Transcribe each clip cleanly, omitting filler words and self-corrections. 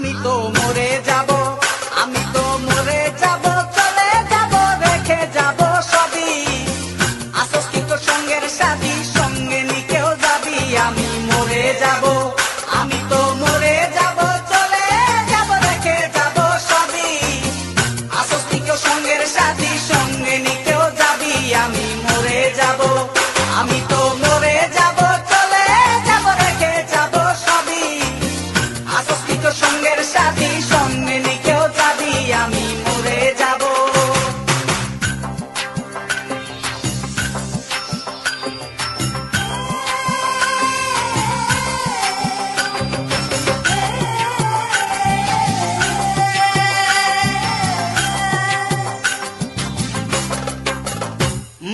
আমি তো মরে যাব, আমি তো মরে যাব, চলে যাব, রেখে যাব সবই। আসস কি তোর সঙ্গের সাথী, সঙ্গে নিকেও যাবি। আমি মরে যাব, আমি তো মরে যাব, চলে যাব, রেখে যাব সবই। আসস কি তোর সঙ্গের সাথী, সঙ্গে নিকেও যাবি। আমি মরে যাব, আমি তো মরে যাব, চলে যাব, রেখে যাব সবই। আসস কি তোর সঙ্গের সাথী, সঙ্গে নিকেও যাবি। আমি মরে যাব।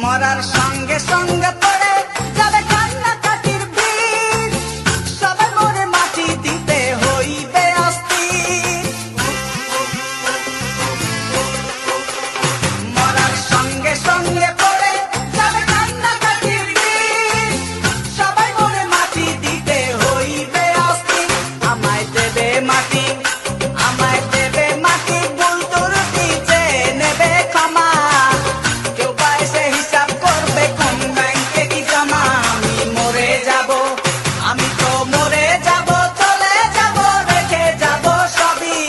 মরার সঙ্গে সঙ্গে পড়ে যাবে কান্নাকাটির বীজ, সবাই মরে মাটি দিতে হইবে অস্থির। মরার সঙ্গে সঙ্গে পড়ে যাবে কান্নাকাটির বীজ, সবাই মরে মাটি দিতে হইবে অস্থির। আমায় দেবে মাটি, আমায় দেবে মাটি, ভুল ত্রুটি চেয়ে নেবে ক্ষমা। কেউ বা এসে হিসাব করবে কোন ব্যাংকে কি জমা। আমি মরে যাব, আমি তো মরে যাব, চলে যাব, রেখে যাব সবই।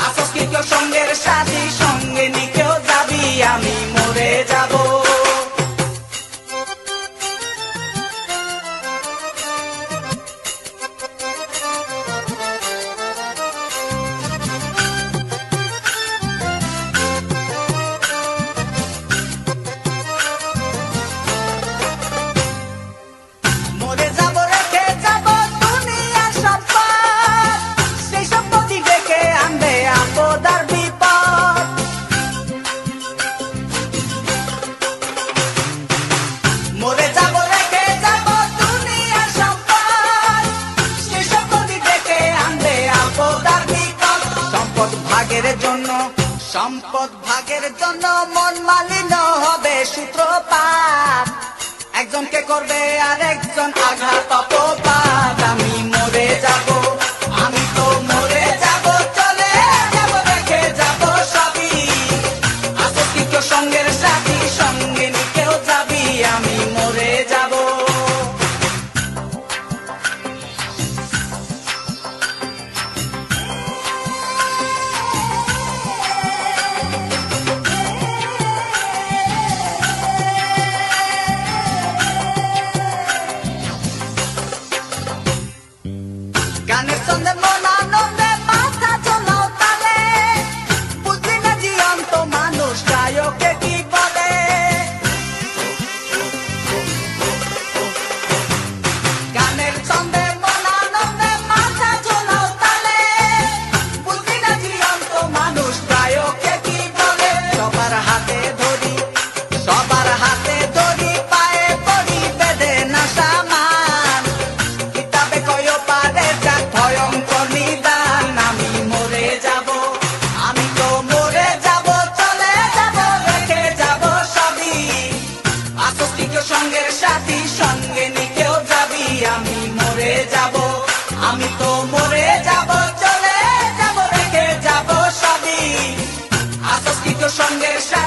আসস কি কেউ সঙ্গের সাথী, সঙ্গে নিকেও যাবি। আমি মরে যাব। মরে যাব, রেখে যাব দুনিয়ার সম্পদ, সেই সম্পত্তি ডেকে আনবে আপদ আর বিপদ। মরে যাব, রেখে যাব দুনিয়ার সম্পদ, সেই সম্পত্তি ডেকে আনবে আপদ আর বিপদ। সম্পদ ভাগের জন্য, সম্পদ ভাগের জন্য মন মালিন্য হবে সূত্রপাত। একজনকে করবে আর একজন আঘাত অপবাদ। আমি মরে যাব, আমি তো মরে যাব, চলে যাব, রেখে যাব সবই। আসস কি কেউ সঙ্গের সাথী, সঙ্গে নিকেও যাবি। আমি মরে যাব। গানের ছন্দে মন আনন্দে মাথা চলাও তালে, বুঝলি না জীবন্ত মানুষ গায়কে কি বলে। গানের ছন্দে মন আনন্দে মাথা চলাও তালে, বুঝলি না জীবন্ত মানুষ গায়কে কি বলে। সবার হাতে ধরি, সবার হাতে ধরি, পায়ে পড়ি বেঁধে না সামান। কিতাবে কয় পারে যাক ভয়ঙ্কর নিদান। আমি মরে যাব, আমি তো মরে যাব, চলে যাব, রেখে যাব সবই। আসস কি কেউ সঙ্গের সাথী, সঙ্গে নিকেও যাবি। আমি মরে যাব, আমি তো মরে যাব, চলে যাব, রেখে যাব সবই। আসস কি কেউ সঙ্গের সাথী।